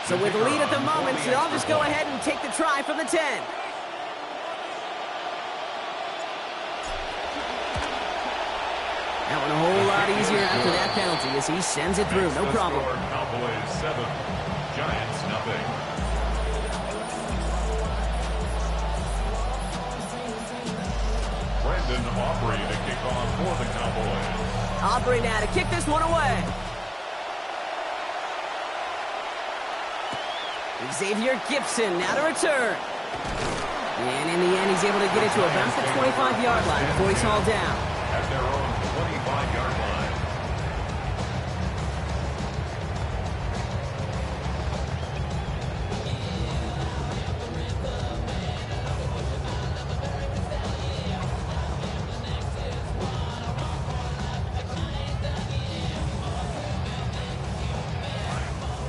So with the lead at the moment, they'll just go ahead and take the try from the 10. That one a whole lot easier after that penalty as he sends it through, no problem. Cowboys 7, Giants nothing. Brandon Aubrey to kick off for the Cowboys. Aubrey now to kick this one away. Xavier Gibson now to return. And in the end, he's able to get it to about the 25-yard line before he's hauled down. At their own 25-yard line.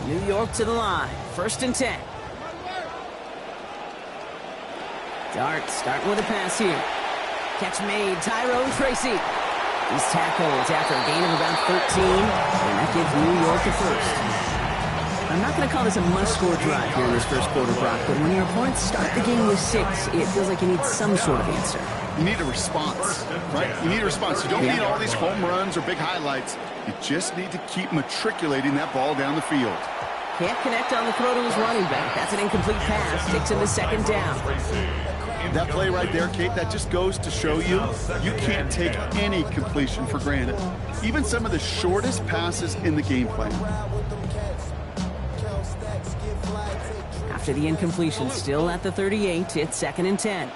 New York to the line. 1st and 10. Dart starting with a pass here. Catch made, Tyrone Tracy. He's tackled after a gain of about 13, and that gives New York the first. I'm not going to call this a must-score drive here in this first quarter, Brock, but when your opponents start the game with 6, it feels like you need some sort of answer. You need a response, right? You need a response. You don't need all these home runs or big highlights. You just need to keep matriculating that ball down the field. Can't connect on the throw to his running back. That's an incomplete pass. Takes him to 2nd down. That play right there, Kate, that just goes to show you, you can't take any completion for granted. Even some of the shortest passes in the game plan. After the incompletion, still at the 38, it's 2nd and 10.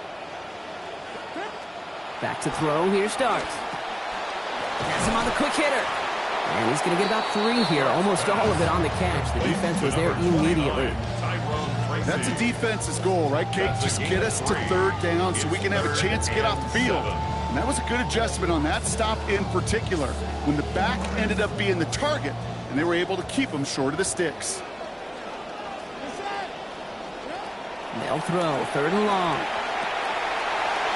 Back to throw, here starts. Has him on the quick hitter. And he's going to get about 3 here, almost all of it on the catch. The defense was there immediately. That's a defense's goal, right, Kate? Just get us to 3rd down so we can have a chance to get off the field. And that was a good adjustment on that stop in particular, when the back ended up being the target, and they were able to keep him short of the sticks. They'll throw, 3rd and long.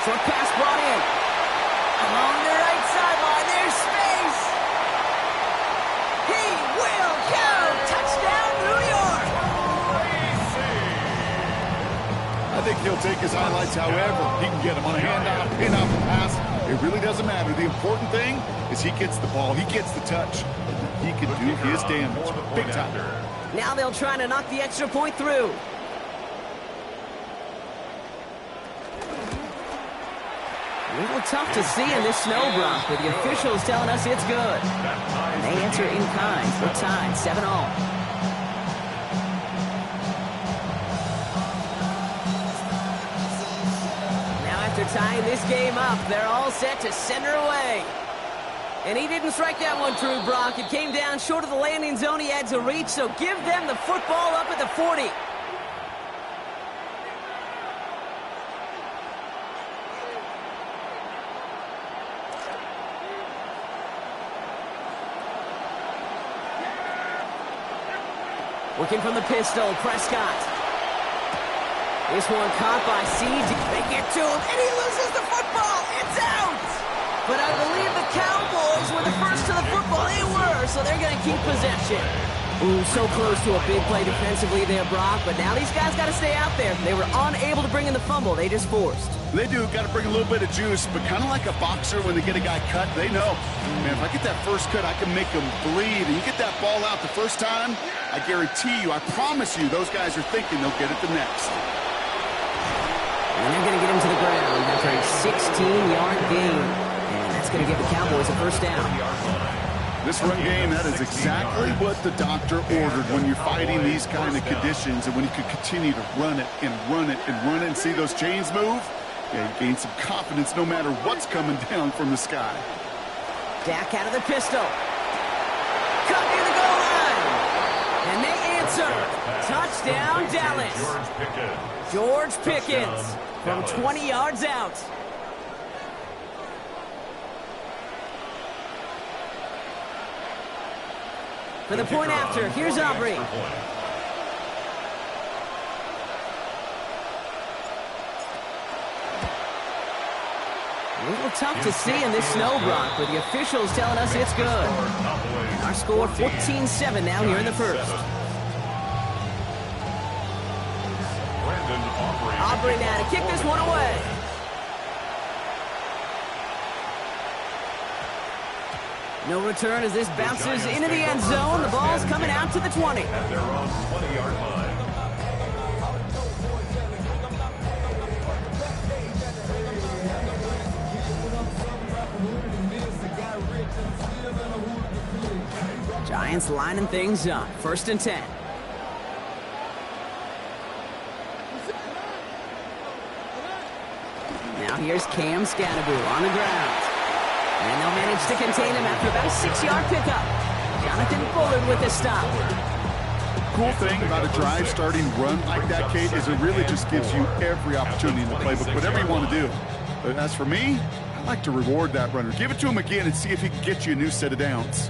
Short pass brought in. Along the right sideline, there's space. He will go. Touchdown, New York. I think he'll take his highlights however he can get them on a handoff, pin-up, pass. It really doesn't matter. The important thing is he gets the ball, he gets the touch. He can do his damage big time. Now they'll try to knock the extra point through. A little tough to see in this snow, Brock, but the officials telling us it's good. And they answer in kind. We're tied, 7-all. Now after tying this game up, they're all set to send her away. And he didn't strike that one true, Brock. It came down short of the landing zone. He had to reach, so give them the football up at the 40. Working from the pistol, Prescott. This one caught by C.D. They get to him, and he loses the football. It's out! But I believe the Cowboys were the first to the football. They were, so they're going to keep possession. Ooh, so close to a big play defensively there, Brock, but now these guys got to stay out there. They were unable to bring in the fumble. They just forced. They do, got to bring a little bit of juice, but kind of like a boxer when they get a guy cut, they know, man, if I get that first cut, I can make them bleed. And you get that ball out the first time, I guarantee you, I promise you, those guys are thinking they'll get it the next. And they're going to get him to the ground after a 16-yard gain. And that's going to give the Cowboys a first down. This run game, that is exactly what the doctor ordered when you're fighting these kind of conditions and when you could continue to run it and run it and run it and see those chains move. Yeah, you gain some confidence no matter what's coming down from the sky. Dak out of the pistol. Cut near the goal line. And they answer. Touchdown, Dallas. George Pickens from 20 yards out. For the point after, here's Aubrey. A little tough to see in this snow, Brock, but the officials telling us it's good. Our score 14-7 now here in the first. Aubrey now to kick this one away. No return as this bounces into the end zone. The ball's coming out to the 20. At their own 20-yard line. Giants lining things up. 1st and 10. Now here's Cam Scannaboo on the ground. And they'll manage to contain him after about a 6-yard pickup. Jonathan Bullard with the stop. Cool thing about a drive starting run like that, Kate, is it really just gives you every opportunity in the playbook, whatever you want to do. But as for me, I like to reward that runner. Give it to him again and see if he can get you a new set of downs.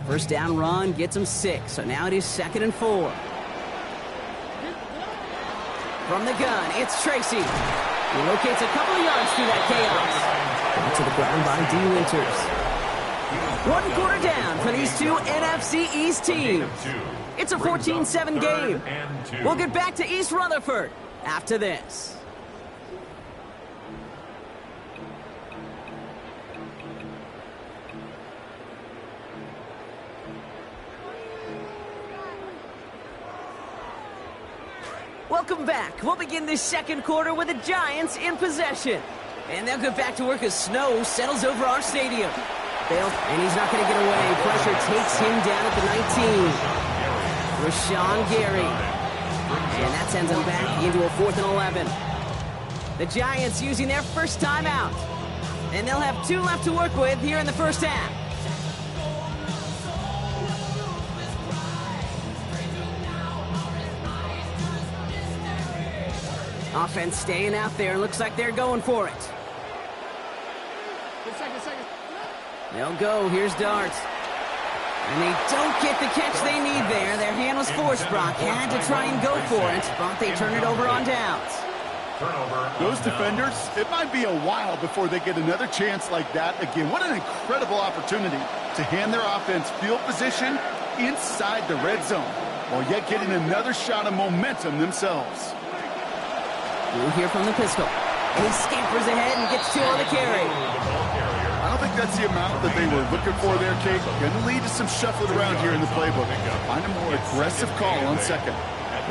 1st down run gets him 6, so now it is 2nd and 4. From the gun, it's Tracy. He locates a couple of yards through that chaos. Back to the ground by D. Winters. 1 quarter down for these two NFC East teams. It's a 14-7 game. We'll get back to East Rutherford after this. Welcome back. We'll begin this 2nd quarter with the Giants in possession. And they'll get back to work as snow settles over our stadium. And he's not going to get away. Pressure takes him down at the 19. Rashawn Gary. And that sends him back into a 4th and 11. The Giants using their first timeout. And they'll have 2 left to work with here in the 1st half. Offense staying out there. Looks like they're going for it. They'll go. Here's Dart. And they don't get the catch they need there. Their hand was forced, Brock. Had to try and go for it, but they turn it over on downs. Those defenders, it might be a while before they get another chance like that again. What an incredible opportunity to hand their offense field position inside the red zone, while yet getting another shot of momentum themselves. Blue here from the pistol. And he scampers ahead and gets 2 on the carry. I don't think that's the amount that they were looking for there, Kate. Going to lead to some shuffling around here in the playbook. Find a more aggressive call on 2nd.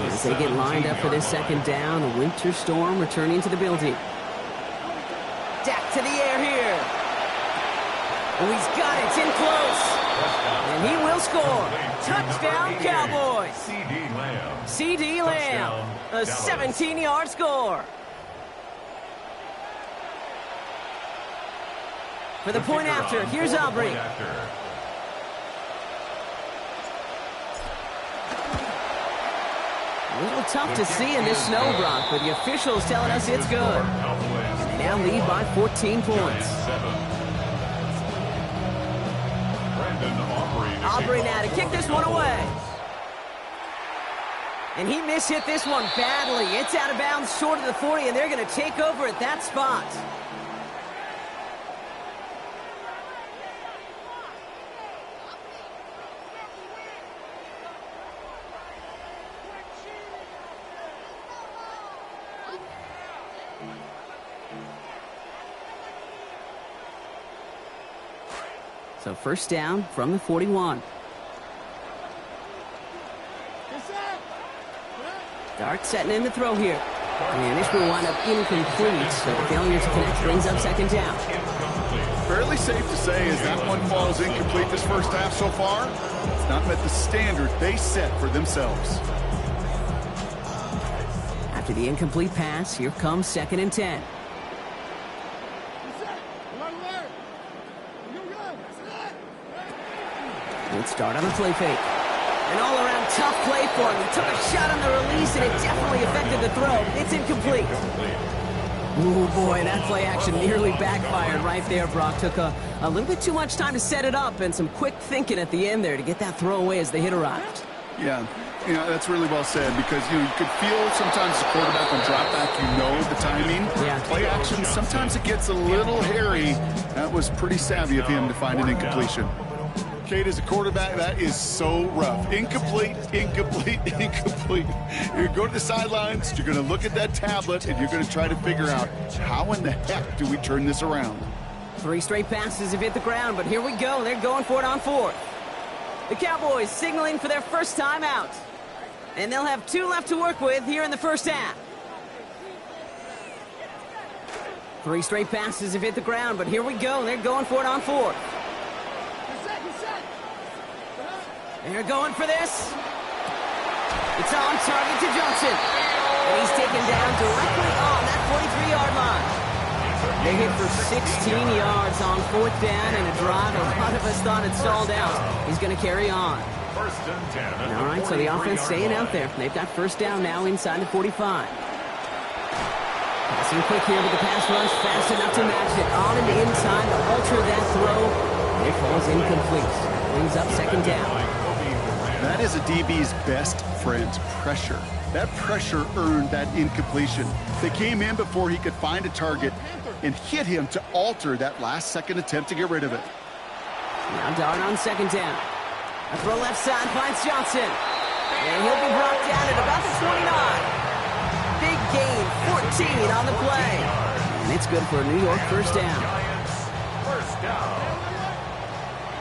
As they get lined up for this 2nd down, a winter storm returning to the building. Dak to the air here. Oh, he's got it. It's in close. And he will score. Touchdown, Cowboys. C.D. Lamb. A 17-yard score. For the point after, here's Aubrey. A little tough to see in this snow, Brock, but the officials telling us it's good. And they now lead by 14 points. Aubrey now to kick this one away. And he mishit this one badly. It's out of bounds short of the 40, and they're going to take over at that spot. So 1st down from the 41. Dart setting in the throw here. And this will wind up incomplete, so the failure to connect brings up 2nd down. Fairly safe to say as that one falls incomplete this 1st half so far, it's not met the standard they set for themselves. After the incomplete pass, here comes 2nd and 10. Good start on the play fake. An all-around tough play for him. He took a shot on the release, and it definitely affected the throw. It's incomplete. Ooh, boy, that play action nearly backfired right there, Brock. Took a little bit too much time to set it up and some quick thinking at the end there to get that throw away as the hit arrived. Yeah, that's really well said because, you could feel sometimes the quarterback on drop back, the timing. Yeah. Play action, sometimes it gets a little hairy. That was pretty savvy of him to find an incompletion. Kate, as a quarterback, that is so rough. Incomplete, incomplete, incomplete. You're going to the sidelines, you're going to look at that tablet, and you're going to try to figure out how in the heck do we turn this around. 3 straight passes have hit the ground, but here we go. They're going for it on 4th. The Cowboys signaling for their first time out. And they'll have 2 left to work with here in the first half. 3 straight passes have hit the ground, but here we go. They're going for it on 4th. They're going for this. It's on target to Johnson. And he's taken down directly on that 43-yard line. They hit for 16 yards on 4th down and a drive. A lot of us thought it stalled out. He's going to carry on. First and 10. All right, so the offense staying out there. They've got first down now inside the 45. Passing quick here with the pass rush, fast enough to match it. On and inside to alter that throw. It falls incomplete. Brings up second down. That is a DB's best friend, pressure. That pressure earned that incompletion. They came in before he could find a target and hit him to alter that last-second attempt to get rid of it. Now Dart on second down. A throw left side finds Johnson. And he'll be brought down at about the 29. Big gain, 14 on the play. And it's good for a New York first down. First down.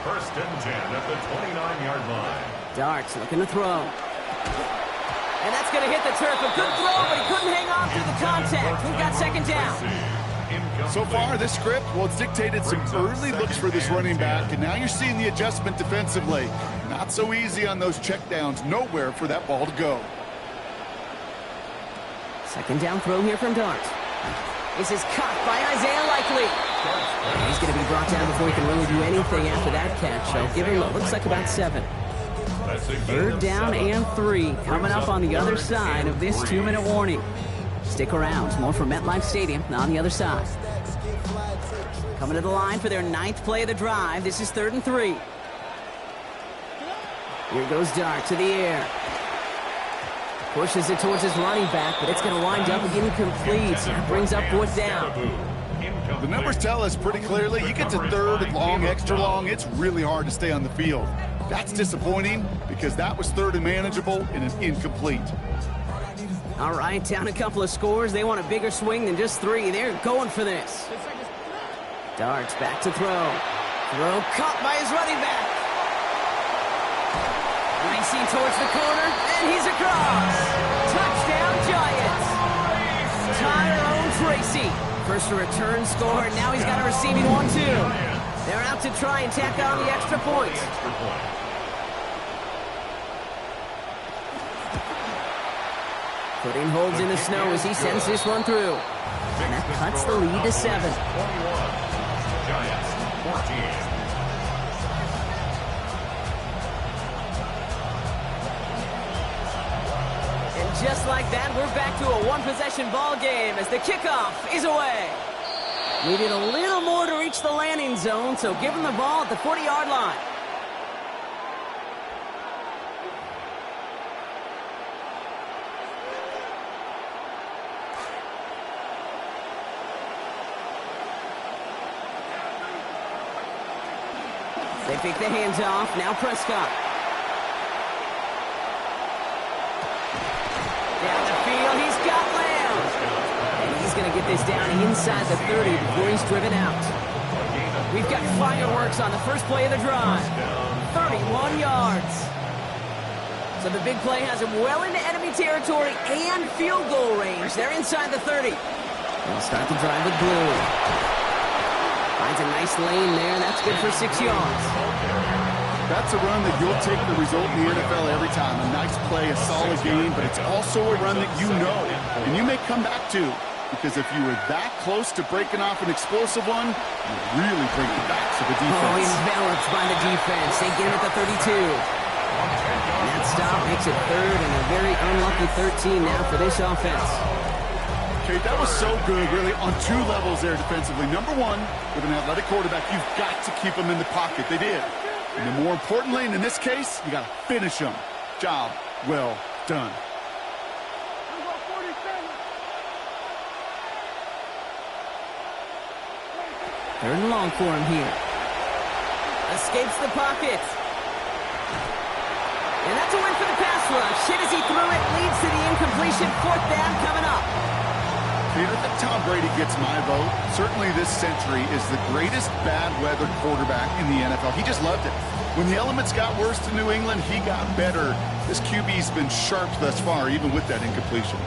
First and 10 at the 29-yard line. Darts looking to throw. And that's going to hit the turf. A good throw, but he couldn't hang on through the contact. We've got second down. So far, this script, well, it's dictated some early looks for this running back, and now you're seeing the adjustment defensively. Not so easy on those checkdowns. Nowhere for that ball to go. Second down throw here from Dart. This is caught by Isaiah Likely. He's going to be brought down before he can really do anything after that catch. So give him what looks like about 7. Third down and 3 coming up on the other side of this 2-minute warning. Stick around. More from MetLife Stadium on the other side. Coming to the line for their 9th play of the drive. This is 3rd and 3. Here goes Dart to the air. Pushes it towards his running back, but it's going to wind up incomplete. That brings up 4th down. The numbers tell us pretty clearly, you get to 3rd and long, extra long, it's really hard to stay on the field. That's disappointing because that was 3rd and manageable and an incomplete. All right, down a couple of scores. They want a bigger swing than just 3. They're going for this. Darts back to throw. Throw caught by his running back. Racing towards the corner, and he's across. Touchdown, Giants. Tyrone Tracy. First a return score, and now he's got a receiving one, too. They're out to try and tack on the extra point. Putting holds in the snow as he sends this one through. And that cuts the lead to 7. Giants 14. Just like that, we're back to a one-possession ball game as the kickoff is away. Needed a little more to reach the landing zone, so give him the ball at the 40-yard line. They pick the hands off. Now Prescott. Down the field, he's got Lamb. And he's going to get this down inside the 30 before he's driven out. We've got fireworks on the first play of the drive. 31 yards. So the big play has him well into enemy territory and field goal range. They're inside the 30. They'll start the drive with Blue. Finds a nice lane there. That's good for 6 yards. That's a run that you'll take the result in the NFL every time. A nice play, a solid game, but it's also a run that you know and you may come back to, because if you were that close to breaking off an explosive one, you really bring it back to the defense. Oh, enveloped by the defense. They get him at the 32. And that stop makes it 3rd and a very unlucky 13 now for this offense. Okay, that was so good, really, on 2 levels there defensively. Number 1, with an athletic quarterback, you've got to keep him in the pocket. They did. And then more importantly, and in this case, you got to finish him. Job well done. Third and long for him here. A Escapes the pocket. And that's a win for the pass rush. Hit as he threw it, leads to the incompletion. 4th down coming up. Peter, I think Tom Brady gets my vote. Certainly this century is the greatest bad weather quarterback in the NFL. He just loved it. When the elements got worse to New England, he got better. This QB's been sharp thus far, even with that incompletion.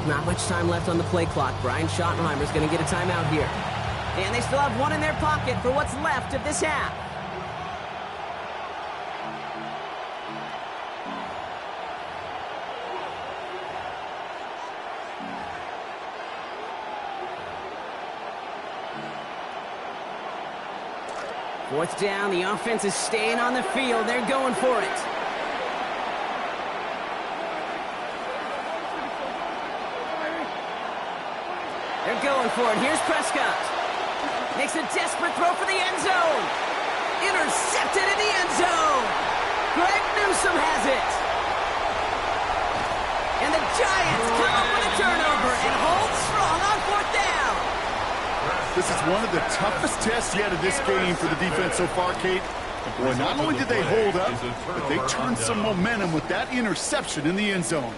Not much time left on the play clock. Brian Schottenheimer's going to get a timeout here. And they still have one in their pocket for what's left of this half. Fourth down, the offense is staying on the field. They're going for it. They're going for it. Here's Prescott. Makes a desperate throw for the end zone. Intercepted in the end zone. Greg Newsome has it. And the Giants come up with a turnover and hold strong on 4th down. This is one of the toughest tests yet of this game for the defense so far, Kate. Boy, not only did they hold up, but they turned some momentum with that interception in the end zone.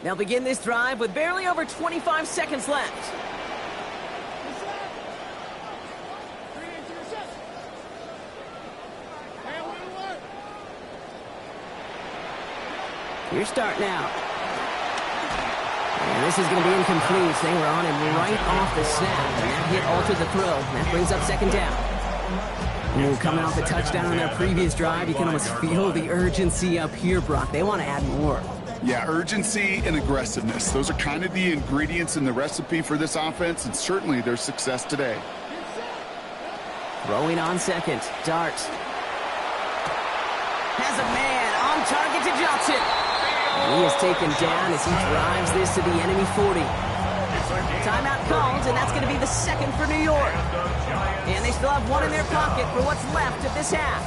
They'll begin this drive with barely over 25 seconds left. Your start now. And this is going to be incomplete. They were on him right off the snap. And that hit altered the throw. That brings up 2nd down. Ooh, coming off a touchdown on their previous drive, you can almost feel the urgency up here, Brock. They want to add more. Yeah, urgency and aggressiveness. Those are kind of the ingredients in the recipe for this offense, and certainly their success today. Throwing on 2nd. Dart. Has a man on target to Johnson. He is taken down as he drives this to the enemy 40. Timeout called, and that's going to be the 2nd for New York. And they still have one in their pocket for what's left of this half.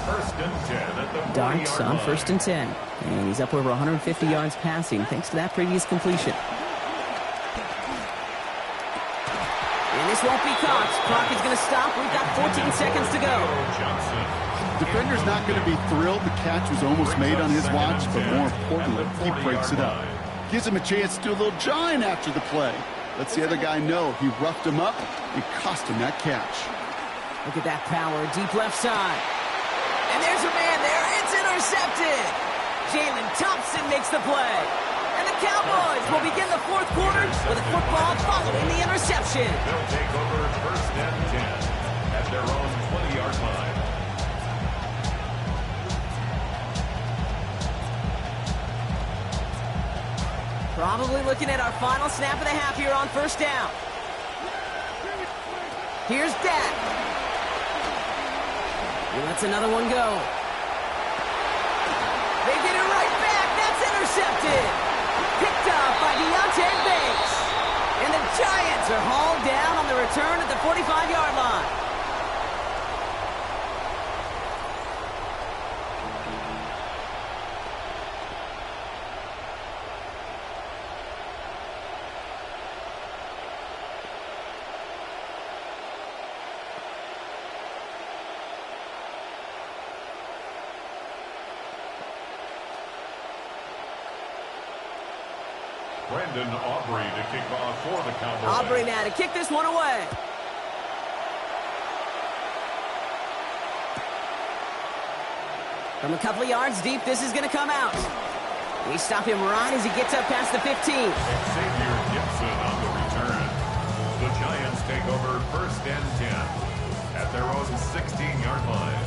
Darts on 1st and 10. And he's up over 150 yards passing thanks to that previous completion. And this won't be caught. Clock is going to stop. We've got 14 seconds to go. Defender's not going to be thrilled the catch was almost made on his watch, but more importantly, he breaks it up. Gives him a chance to do a little jawing after the play. Lets the other guy know he roughed him up and cost him that catch. Look at that power, deep left side. And there's a man there. It's intercepted. Jalen Thompson makes the play. And the Cowboys will begin the 4th quarter with a football following the interception. They'll take over 1st and 10 at their own 20-yard line. Probably looking at our final snap of the half here on 1st down. Here's Dak. He lets another one go. They get it right back. That's intercepted. Picked up by Deontay Banks. And the Giants are hauled down on the return at the 45-yard line. Brandon Aubrey to kick off for the Cowboys. Aubrey now to kick this one away. From a couple of yards deep, this is going to come out. We stop him right as he gets up past the 15. Xavier Gibson on the return. The Giants take over 1st and 10 at their own 16-yard line.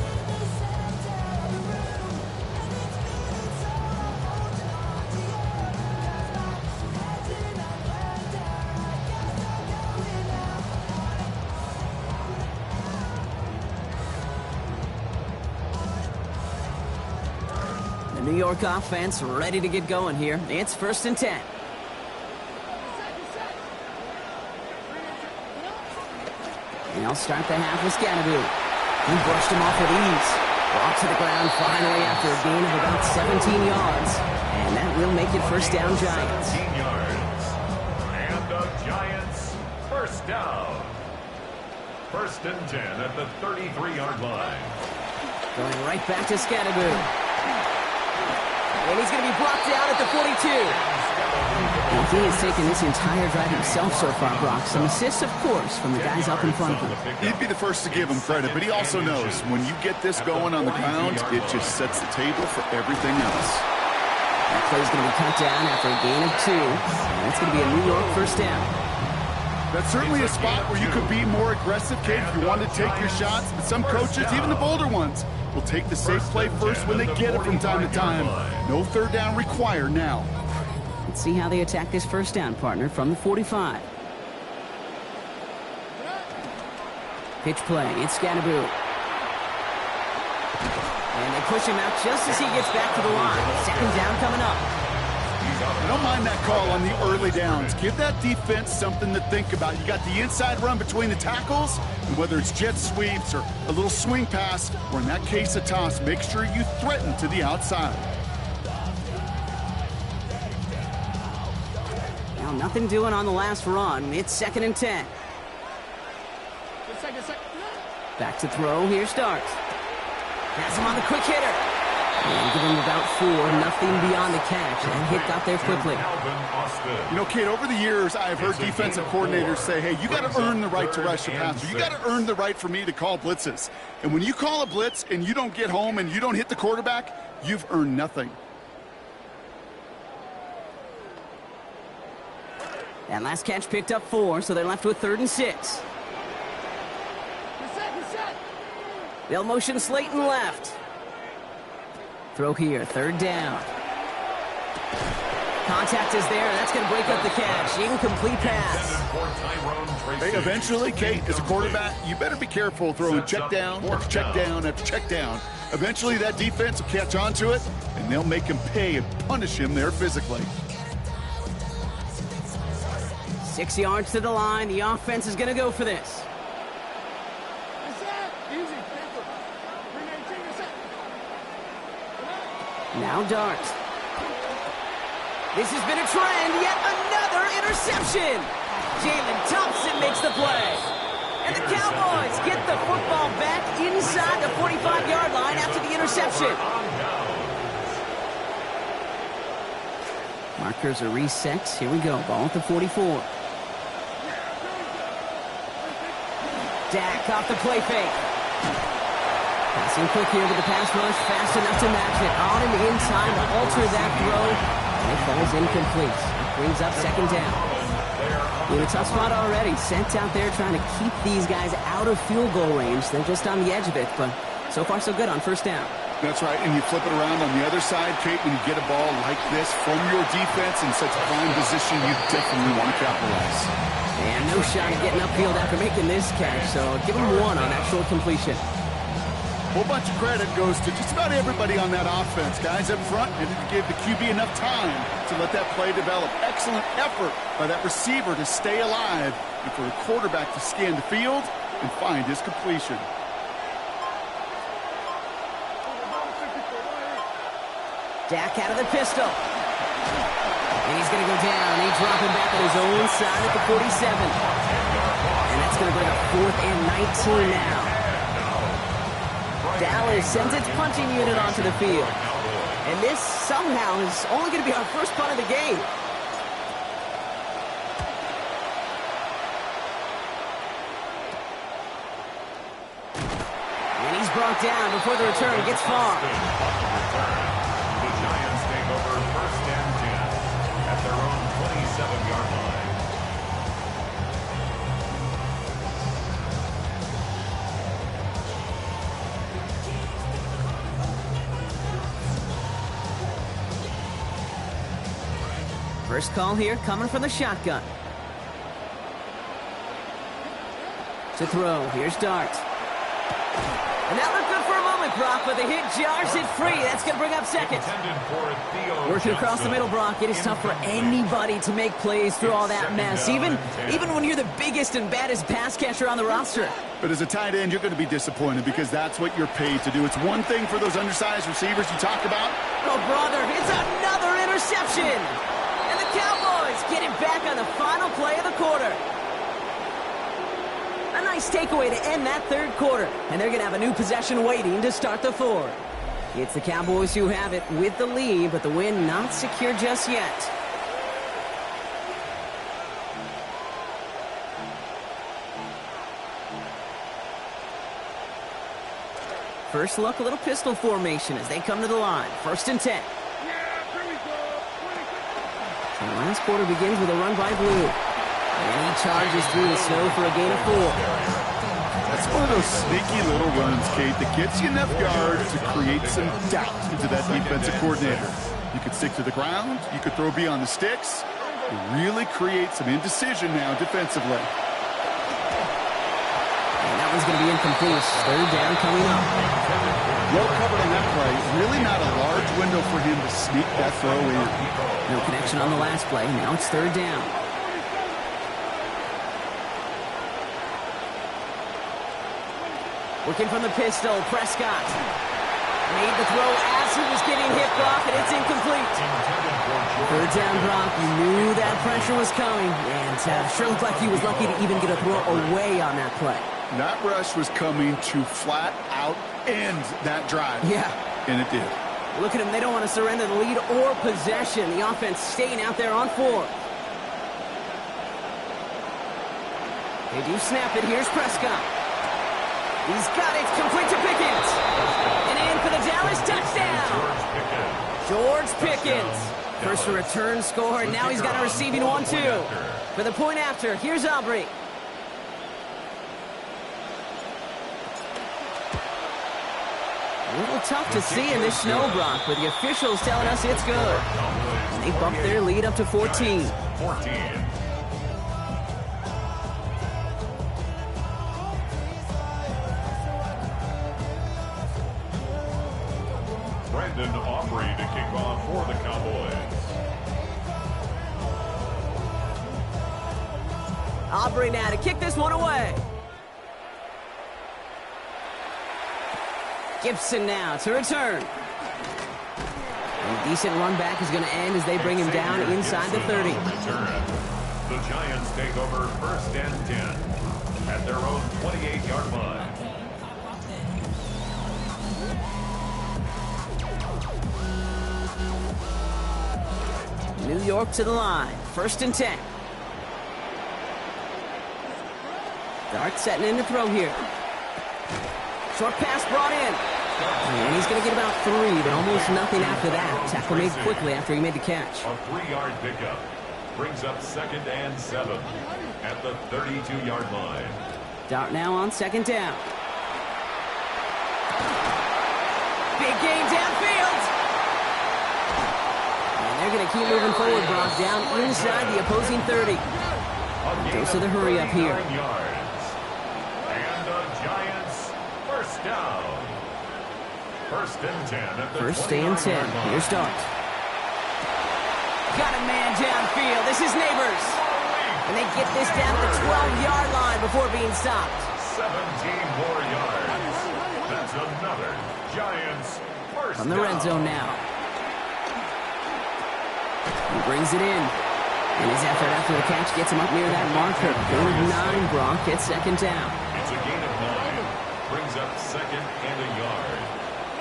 New York offense ready to get going here. It's 1st and 10. And they'll start the half with Scatteroo. He brushed him off with ease. Brought to the ground finally after a gain of about 17 yards. And that will make it 1st down, Giants. 17 yards. And the Giants, 1st down. 1st and 10 at the 33-yard line. Going right back to Scatteroo. And he's going to be brought down at the 42. And he has taken this entire drive himself so far, Brock. Some assists, of course, from the guys up in front of him. He'd be the first to give him credit, but he also knows when you get this going on the ground, it just sets the table for everything else. That play's going to be cut down after a gain of 2. And that's going to be a New York 1st down. That's certainly a spot where you could be more aggressive, Kate, if you want to take your shots. But some coaches, even the bolder ones, will take the safe play first when they get it from time to time. No 3rd down required now. Let's see how they attack this 1st down, partner, from the 45. Pitch play. It's Scatteroo. And they push him out just as he gets back to the line. 2nd down coming up. I don't mind that call on the early downs. Give that defense something to think about. You got the inside run between the tackles, and whether it's jet sweeps or a little swing pass, or in that case a toss, make sure you threaten to the outside. Now nothing doing on the last run. It's 2nd and 10. Back to throw. Here starts. Has him on the quick hitter. And give him about 4, nothing beyond the catch. That hit got there quickly. You know, Kate, over the years, I've heard defensive coordinators say, hey, you got to earn the right to rush the passer. You got to earn the right for me to call blitzes. And when you call a blitz and you don't get home and you don't hit the quarterback, you've earned nothing. That last catch picked up 4, so they're left with 3rd and 6. They'll motion Slayton left. Throw here, 3rd down. Contact is there, and that's going to break up the catch. Incomplete pass. Hey, eventually, Kate, as a quarterback, you better be careful throwing check down after check down after check down. Eventually, that defense will catch on to it, and they'll make him pay and punish him there physically. 6 yards to the line. The offense is going to go for this. Now Dart. This has been a trend. Yet another interception. Jalen Thompson makes the play. And the Cowboys get the football back inside the 45-yard line after the interception. Markers are reset. Here we go. Ball at the 44. Dak off the play fake. Passing quick here with the pass rush, fast enough to match it. On and in time to alter that throw. And it falls incomplete. It brings up 2nd down. In a tough spot already. Sent out there trying to keep these guys out of field goal range. They're just on the edge of it, but so far so good on 1st down. That's right, and you flip it around on the other side, Kate, when you get a ball like this from your defense in such a prime position, you definitely want to capitalize. And no shot at getting upfield after making this catch, so give him 1 on that short completion. A whole bunch of credit goes to just about everybody on that offense. Guys up front needed to give the QB enough time to let that play develop. Excellent effort by that receiver to stay alive and for the quarterback to scan the field and find his completion. Dak out of the pistol. And he's going to go down. He's dropping back on his own side at the 47. And that's going to bring up 4th and 19 now. Dallas sends its punching unit onto the field. And this somehow is only going to be our first punt of the game. And he's brought down before the return gets far. The Giants take over 1st and 10 at their own 27-yard line. First call here coming from the shotgun. To throw, here's Dart. And that looked good for a moment, Brock, but the hit jars it free. That's going to bring up second. Working across the middle, Brock, it is tough for anybody to make plays through all that mess, even when you're the biggest and baddest pass catcher on the roster. But as a tight end, you're going to be disappointed because that's what you're paid to do. It's one thing for those undersized receivers you talk about. Oh, brother, it's another interception. And the Cowboys get it back on the final play of the quarter. A nice takeaway to end that third quarter. And they're going to have a new possession waiting to start the fourth. It's the Cowboys who have it with the lead, but the win not secure just yet. First look, a little pistol formation as they come to the line. 1st and 10. So the last quarter begins with a run by Blue. And he charges through the snow for a gain of 4. That's one of those sneaky little runs, Kate, that gets you enough yards to create some doubt into that defensive coordinator. You could stick to the ground. You could throw beyond the sticks. You really create some indecision now defensively. And that one's going to be incomplete. 3rd down coming up. Well covered on that play. Really not a large window for him to sneak that throw in. No connection on the last play. Now it's 3rd down. Working from the pistol, Prescott made the throw as he was getting hit, Brock, and it's incomplete. 3rd down, Brock. You knew that pressure was coming, and sure looked like he was lucky to even get a throw away on that play. That rush was coming to flat out end that drive. Yeah. And it did. Look at them. They don't want to surrender the lead or possession. The offense staying out there on 4th. They do snap it. Here's Prescott. He's got it, complete to Pickens. And in for the Dallas touchdown. George Pickens. First return score, and now he's got a receiving one, too. For the point after, here's Aubrey. A little tough to see in this snow, Brock, but the officials telling us it's good. And they bump their lead up to 14. 14. Brandon Aubrey to kick off for the Cowboys. Aubrey now to kick this one away. Gibson now to return. And a decent run back is going to end as they bring him down inside the 30. The Giants take over 1st and 10 at their own 28-yard line. New York to the line. 1st and 10. Dart setting in to throw here. Short pass brought in. And he's going to get about 3, but almost nothing after that. Tackle made quickly after he made the catch. A 3-yard pickup brings up 2nd and 7 at the 32-yard line. Dart now on 2nd down. Big gain downfield. They're going to keep moving forward, Brock, down inside the opposing 30. Goes to the hurry up here. And the Giants first down. 1st and 10 at the 1st and 10. Here's Dart. Got a man downfield. This is Neighbors. And they get this down to the 12-yard line before being stopped. 17 more yards. That's another Giants first From the red zone now. He brings it in. And his effort after the catch gets him up near that marker. Gain of 9, Brock gets 2nd down. It's a gain of 9. Brings up 2nd and a yard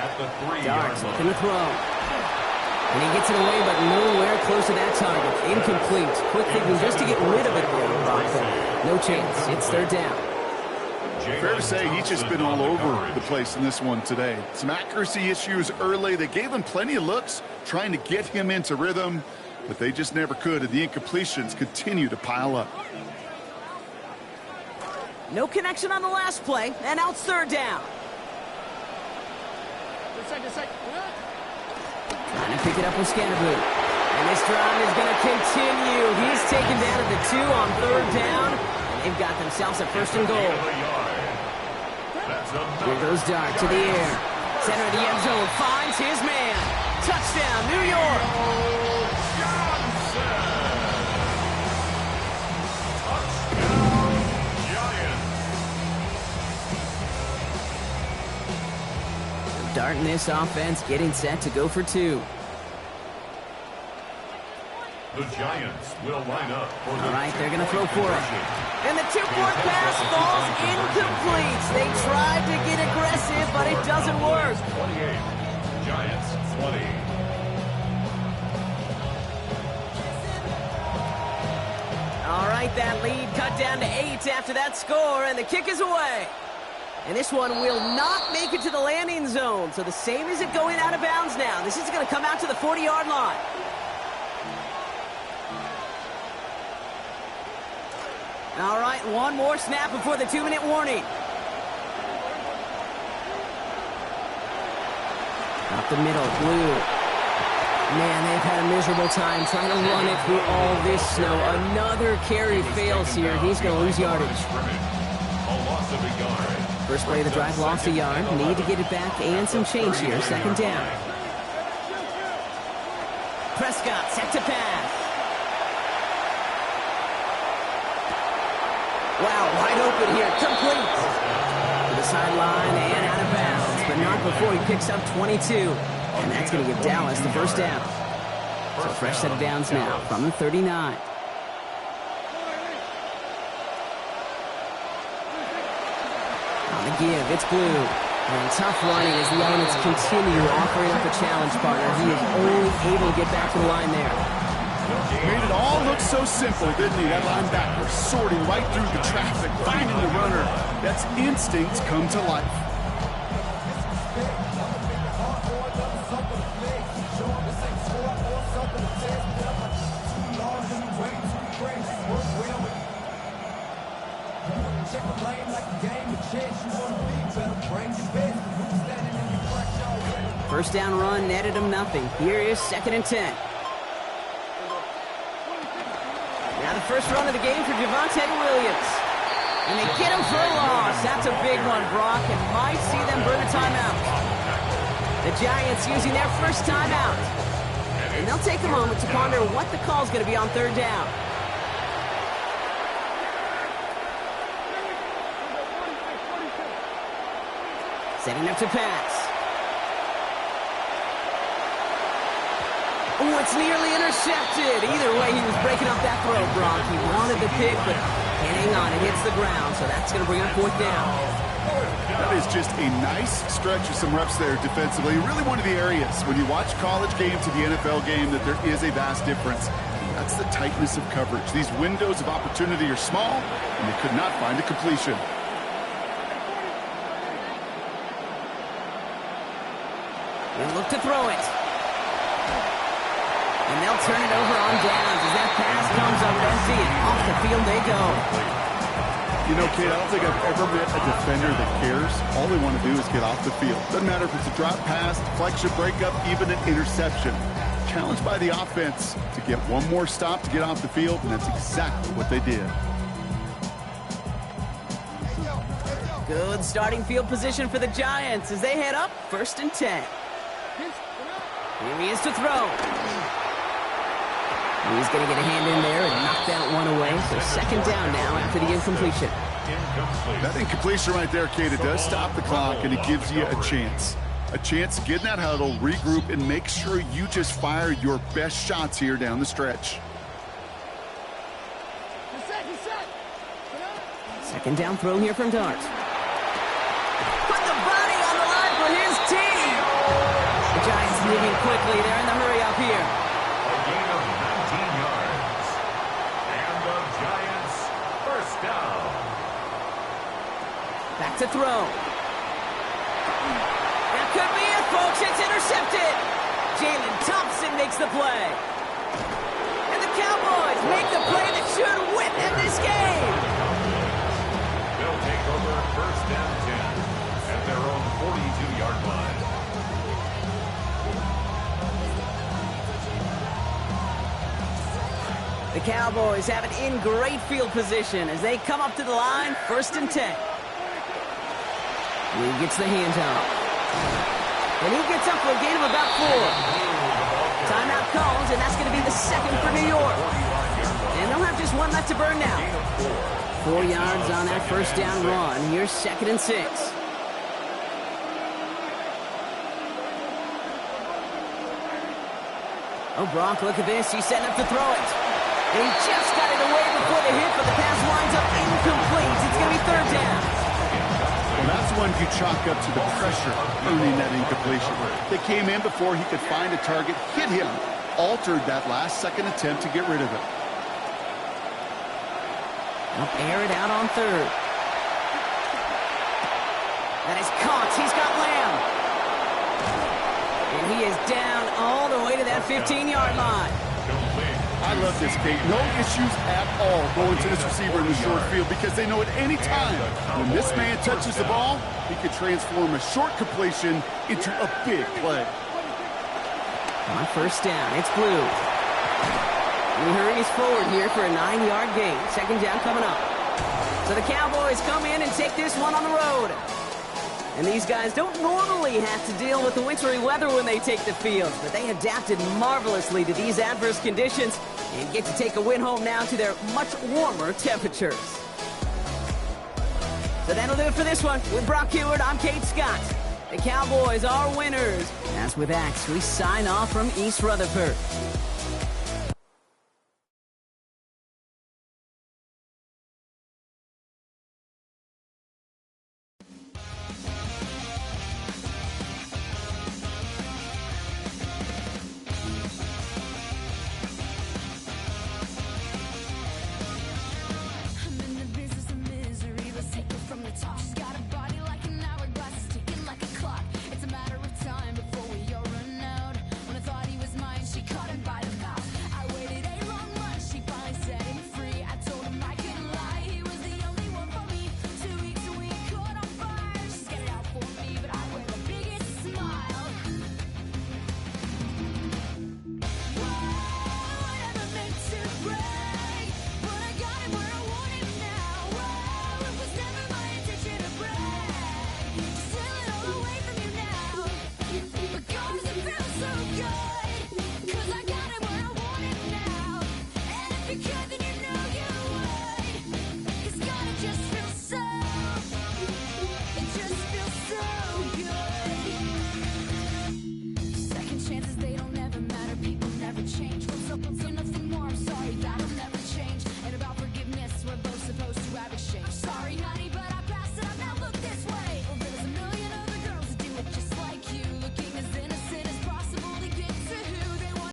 at the 3-yard line. Looking to throw. And he gets it away, but nowhere close to that target. Incomplete. Quick thinking just to get rid of it there, Brock. No chance. It's 3rd down. Fair to say he's just been all over the place in this one today. Some accuracy issues early. They gave him plenty of looks trying to get him into rhythm, but they just never could, and the incompletions continue to pile up. No connection on the last play, and now it's 3rd down. Trying to pick it up with Scandaboo. And this drive is going to continue. He's taken down at the 2 on 3rd down. And they've got themselves a 1st and goal. Here goes Dart to the air. Center of the end zone, finds his man. Touchdown, New York. Touchdown, Giants. Dart in this offense getting set to go for two. The Giants will line up for the All right, they're going to throw for it. And the two-point pass falls incomplete. They tried to get aggressive, but it doesn't work. 28, Giants 20. All right, that lead cut down to 8 after that score, and the kick is away. And this one will not make it to the landing zone. So the same as it going out of bounds now. This is going to come out to the 40-yard line. All right, one more snap before the 2-minute warning. Up the middle, Blue. Man, they've had a miserable time trying to run it through all this snow. Another carry fails here. He's going to lose yardage. First play of the drive, lost a yard. Need to get it back and some change here. Second down. Prescott set to pass. Wow, wide open here. Complete. To the sideline and out of bounds, but not before he picks up 22. And that's going to give Dallas the first down. So fresh set of downs now from the 39. On the give, it's Blue. And tough running as the elements continue offering up a challenge partner. He is only able to get back to the line there. Made it all look so simple, didn't he? That linebacker sorting right through the traffic, finding the runner. That's instincts come to life. First down run netted him nothing. Here is 2nd and 10. Now the first run of the game for Javonte Williams. And they get him for a loss. That's a big one, Brock, and might see them burn a timeout. The Giants using their first timeout. And they'll take a moment to ponder what the call's going to be on third down. Setting up to pass. Oh, it's nearly intercepted. Either way, he was breaking up that throw, Brock. He wanted the pick, but can't hang on. It hits the ground, so that's going to bring up 4th down. That is just a nice stretch of some reps there defensively. Really one of the areas when you watch college game to the NFL game that there is a vast difference. That's the tightness of coverage. These windows of opportunity are small, and they could not find a completion. They'll look to throw it. And they'll turn it over on downs as that pass comes up empty, and off the field they go. You know, Kate, I don't think I've ever met a defender that cares. All they want to do is get off the field. Doesn't matter if it's a drop pass, deflection, breakup, even an interception. Challenged by the offense to get one more stop to get off the field, and that's exactly what they did. Good starting field position for the Giants as they head up 1st and 10. Here he is to throw. He's going to get a hand in there and knock that one away. So 2nd down now after the incompletion. That incompletion right there, Kate, it does stop the clock, and it gives you a chance. A chance to get in that huddle, regroup, and make sure you just fire your best shots here down the stretch. 2nd down throw here from Dart. Put the body on the line for his team. The Giants moving quickly. They're in the hurry up here. A gain of 19 yards. And the Giants first down. Back to throw. That could be it, folks. It's intercepted. Jalen Thompson makes the play. And the Cowboys make the play that should win them this game. They'll take over 1st and 10 at their own 42-yard line. The Cowboys have it in great field position as they come up to the line, 1st and 10. He gets the handoff. And he gets up for a gain of about 4. Timeout calls, and that's going to be the second for New York. And they'll have just 1 left to burn now. 4 yards on that first down run. Here's 2nd and 6. Oh, Brock, look at this. He's setting up to throw it. And he just got it away before the hit, but the pass winds up incomplete. It's going to be 3rd down. Well, that's one you chalk up to the pressure earning that incompletion. They came in before he could find a target, hit him, altered that last-second attempt to get rid of it. They'll air it out on 3rd. That is caught. He's got Lamb. And he is down all the way to that 15-yard line. I love this, Kate. No issues at all going to this receiver in the short field because they know at any time when this man touches the ball, he could transform a short completion into a big play. On 1st down, it's Blue. He hurries forward here for a 9-yard gain. 2nd down coming up. So the Cowboys come in and take this one on the road. And these guys don't normally have to deal with the wintry weather when they take the field, but they adapted marvelously to these adverse conditions and get to take a win home now to their much warmer temperatures. So that'll do it for this one. With Brock Heward, I'm Kate Scott. The Cowboys are winners. As with Axe, we sign off from East Rutherford.